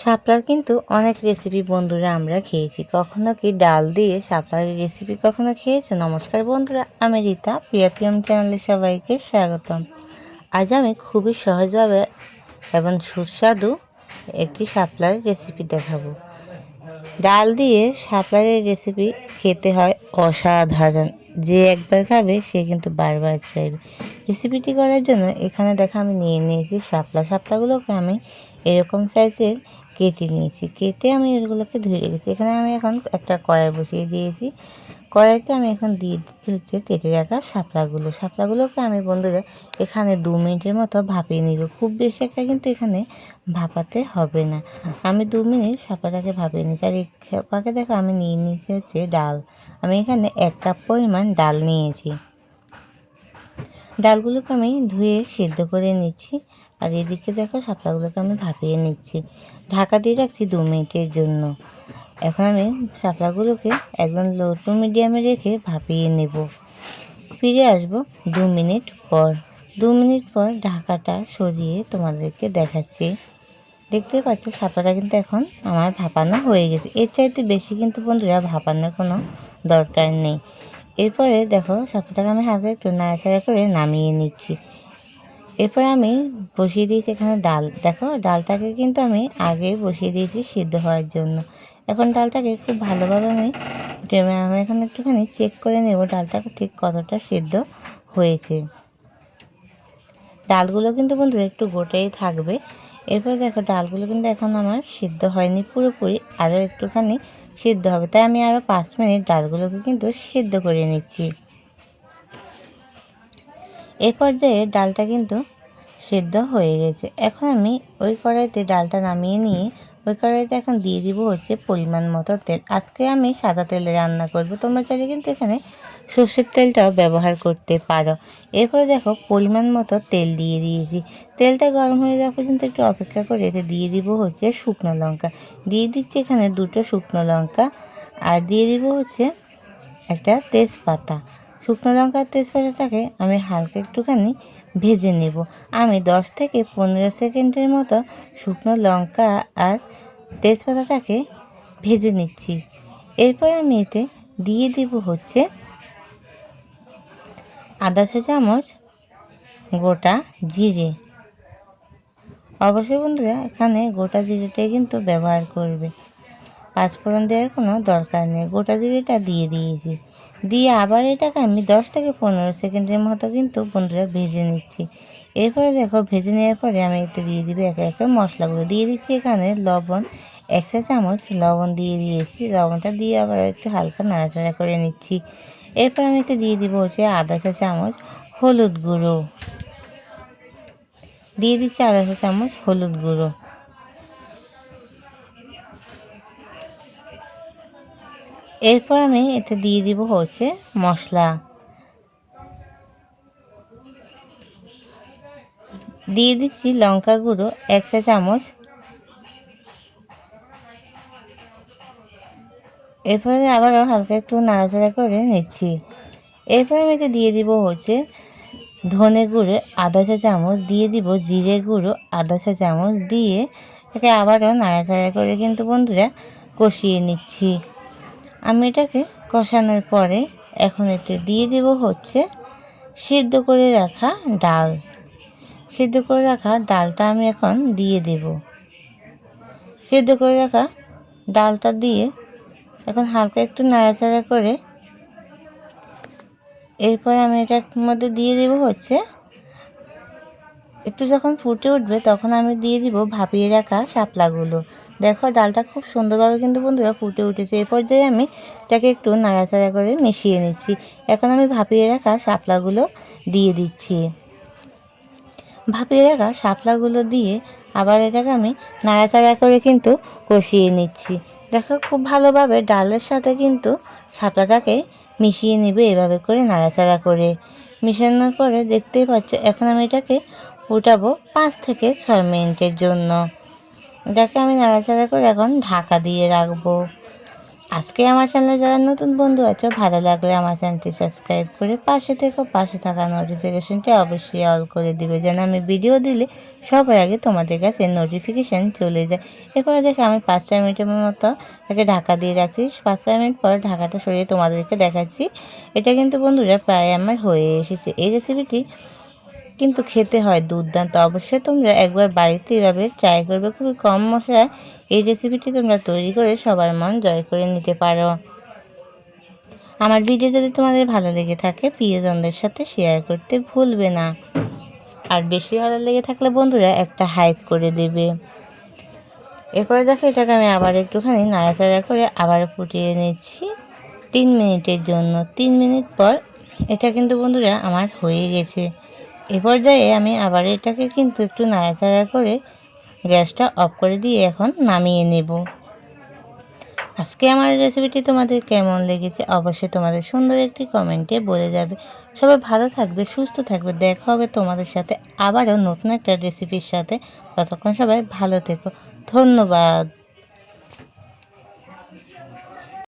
শাপলার কিন্তু অনেক রেসিপি বন্ধুরা আমরা খেয়েছি। কখনো কি ডাল দিয়ে শাপলার রেসিপি কখনো খেয়েছো? নমস্কার বন্ধুরা, আমি রীতা, পিয়াপিএম চ্যানেলে সবাইকে স্বাগতম। আজ আমি খুবই সহজভাবে এবং সুস্বাদু একটি শাপলার রেসিপি দেখাবো। ডাল দিয়ে শাপলার রেসিপি খেতে হয় অসাধারণ। যে একবার খাবে সে কিন্তু বারবার চাইবে। রেসিপিটি করার জন্য এখানে আমি নিয়ে নিয়েছি শাপলাগুলোকে আমি এরকম সাইজের কেটে নিয়েছি। কেটে আমি এগুলোকে ধুয়ে রেখেছি। এখানে আমি এখন একটা কড়াই বসিয়ে দিয়েছি। কড়াইতে আমি এখন দিয়ে দিচ্ছি হচ্ছে কেটে রাখা শাপলাগুলোকে আমি বন্ধুরা এখানে 2 মিনিটের মতো ভাপিয়ে নিব। খুব বেশি একটা কিন্তু এখানে ভাপাতে হবে না। আমি 2 মিনিট শাপলাটাকে ভাপিয়ে নিয়েছি। আর এই ফাঁকে আমি নিয়ে নিয়েছি হচ্ছে ডাল। আমি এখানে 1 কাপ পরিমাণ ডাল নিয়েছি। ডালগুলোকে আমি ধুয়ে সিদ্ধ করে নিচ্ছি। আর এদিকে শাপলাগুলোকে আমি ভাপিয়ে নিচ্ছি। ঢাকা দিয়ে রাখছি 2 মিনিটের জন্য। এখন আমি শাপলাগুলোকে একদম লো টু মিডিয়ামে রেখে ভাপিয়ে নেব। ফিরে আসব 2 মিনিট পর। 2 মিনিট পর ঢাকাটা সরিয়ে তোমাদেরকে দেখাচ্ছি। দেখতে পাচ্ছ শাপলাটা কিন্তু এখন আমার ভাপানো হয়ে গেছে। এর চাইতে বেশি কিন্তু বন্ধুরা ভাপানোর কোনো দরকার নেই। এরপরে শাপলাটাকে আমি হালকা একটু নাড়াচাড়া করে নামিয়ে নিচ্ছি। এরপরে আমি বসিয়ে দিয়েছি এখানে ডাল। ডালটাকে কিন্তু আমি আগে বসিয়ে দিয়েছি সিদ্ধ হওয়ার জন্য। এখন ডালটাকে খুব ভালোভাবে আমি এখন একটুখানি চেক করে নেব ডালটা ঠিক কতটা সিদ্ধ হয়েছে। ডালগুলো কিন্তু বন্ধুরা একটু গোটাই থাকবে। এরপর ডালগুলো কিন্তু এখন আমার সিদ্ধ হয়নি পুরোপুরি, আরও একটুখানি সিদ্ধ হবে। তাই আমি আরও 5 মিনিট ডালগুলোকে কিন্তু সিদ্ধ করে নিচ্ছি। এই পর্যায়ে ডালটা কিন্তু সিদ্ধ হয়ে গেছে। এখন আমি ওই কড়াইতে ডালটা নামিয়ে নিয়ে ওই কড়াইতে এখন দিয়ে দিব হচ্ছে পরিমাণ মতো তেল। আজকে আমি সাদা তেলে রান্না করব। তোমরা চাইলে কিন্তু এখানে সর্ষের তেলটাও ব্যবহার করতে পারো। এরপরে পরিমাণ মতো তেল দিয়ে দিয়েছি। তেলটা গরম হয়ে যাওয়া পর্যন্ত একটু অপেক্ষা করে এতে দিয়ে দিব হচ্ছে শুকনো লঙ্কা। দিয়ে দিচ্ছি এখানে 2টো শুকনো লঙ্কা। আর দিয়ে দিব হচ্ছে একটা তেজপাতা। শুকনো লঙ্কা আর তেজপাতাটাকে আমি হালকা একটুখানি ভেজে নেব। আমি 10 থেকে 15 সেকেন্ডের মতো শুকনো লঙ্কা আর তেজপাতাটাকে ভেজে নিচ্ছি। এরপর আমি এতে দিয়ে দিব হচ্ছে আধা চা চামচ গোটা জিরে। অবশ্যই বন্ধুরা এখানে গোটা জিরেটাই কিন্তু ব্যবহার করবে। পাঁচফোড়ন দেওয়ার কোনো দরকার নেই। গোটা জিরেটা দিয়ে দিয়েছি। দিয়ে আবার এটাকে আমি 10 থেকে 15 সেকেন্ডের মতো কিন্তু বন্ধুরা ভেজে নিচ্ছি। এরপরে ভেজে নেওয়ার পরে আমি এতে দিয়ে দিব একে একে মশলাগুলো। দিয়ে দিচ্ছি এখানে লবণ 1 চা চামচ লবণ দিয়ে দিয়েছি। লবণটা দিয়ে আবার একটু হালকা নাড়াচাড়া করে নিচ্ছি। এরপর আমি এতে দিয়ে দিব হচ্ছে আধা চা চামচ হলুদ গুঁড়ো। দিয়ে দিচ্ছি আধা চা চামচ হলুদ গুঁড়ো। এরপর আমি এতে দিয়ে দিব হচ্ছে মশলা। দিয়ে দিচ্ছি লঙ্কা গুঁড়ো 1 চা চামচ। এরপরে আবারও হালকা একটু নাড়াচাড়া করে নিচ্ছি। এরপর আমি এতে দিয়ে দিব হচ্ছে ধনে গুঁড়ো আধা চা চামচ। দিয়ে দিব জিরে গুঁড়ো আধা চা চামচ। দিয়ে এটাকে আবারও নাড়াচাড়া করে কিন্তু বন্ধুরা কষিয়ে নিচ্ছি। আমি এটাকে কষানোর পরে এখন এতে দিয়ে দেব হচ্ছে সিদ্ধ করে রাখা ডাল। সিদ্ধ করে রাখা ডালটা আমি এখন দিয়ে দেব। সিদ্ধ করে রাখা ডালটা দিয়ে এখন হালকা একটু নাড়াচাড়া করে এরপরে আমি এটার মধ্যে দিয়ে দেব হচ্ছে একটু যখন ফুটে উঠবে তখন আমি দিয়ে দিব ভাপিয়ে রাখা শাপলাগুলো। ডালটা খুব সুন্দরভাবে কিন্তু বন্ধুরা ফুটে উঠেছে। এই পর্যায়ে আমি এটাকে একটু নাড়াচাড়া করে মিশিয়ে নিচ্ছি। এখন আমি ভাপিয়ে রাখা শাপলাগুলো দিয়ে দিচ্ছি। ভাপিয়ে রাখা শাপলাগুলো দিয়ে আবার এটাকে আমি নাড়াচাড়া করে কিন্তু কষিয়ে নিচ্ছি। খুব ভালোভাবে ডালের সাথে কিন্তু শাপলাটাকে মিশিয়ে নেবে এভাবে করে নাড়াচাড়া করে। মিশানোর পরে দেখতেই পাচ্ছ এখন আমি এটাকে উঠাবো 5 থেকে 6 মিনিটের জন্য। আমি নাড়াচাড়া করে এখন ঢাকা দিয়ে রাখবো। আজকে আমার চ্যানেলে যারা নতুন বন্ধু আছো, ভালো লাগলে আমার চ্যানেলটি সাবস্ক্রাইব করে পাশে থেকো। পাশে থাকা নোটিফিকেশনটি অবশ্যই অল করে দিবে, যেন আমি ভিডিও দিলে সবার আগে তোমাদের কাছে নোটিফিকেশান চলে যায়। এরপরে দেখে আমি 5-4 মিনিটের মতো এটাকে ঢাকা দিয়ে রাখি। 5-4 মিনিট পর ঢাকাটা সরিয়ে তোমাদেরকে দেখাচ্ছি। এটা কিন্তু বন্ধুরা প্রায় আমার হয়ে এসেছে। এই রেসিপিটি কিন্তু খেতে হয় দুর্দান্ত। অবশ্যই তোমরা একবার বাড়িতে এভাবে ট্রাই করবে। খুবই কম মশলায় এই রেসিপিটি তোমরা তৈরি করে সবার মন জয় করে নিতে পারো। আমার ভিডিও যদি তোমাদের ভালো লেগে থাকে, প্রিয়জনদের সাথে শেয়ার করতে ভুলবে না। আর বেশি ভালো লেগে থাকলে বন্ধুরা একটা হাইপ করে দেবে। এরপরে দেখো এটাকে আমি আবার একটুখানি নাড়াচাড়া করে আবার ফুটিয়ে নিচ্ছি 3 মিনিটের জন্য। 3 মিনিট পর এটা কিন্তু বন্ধুরা আমার হয়ে গেছে। এ পর্যায়ে আমি আবার এটাকে কিন্তু একটু নাড়াচাড়া করে গ্যাসটা অফ করে দিয়ে এখন নামিয়ে নেব। আজকে আমার রেসিপিটি তোমাদের কেমন লেগেছে অবশ্যই তোমাদের সুন্দর একটি কমেন্টে বলে যাবে। সবাই ভালো থাকবে, সুস্থ থাকবে। দেখা হবে তোমাদের সাথে আবারও নতুন একটা রেসিপির সাথে। ততক্ষণ সবাই ভালো থেকো। ধন্যবাদ।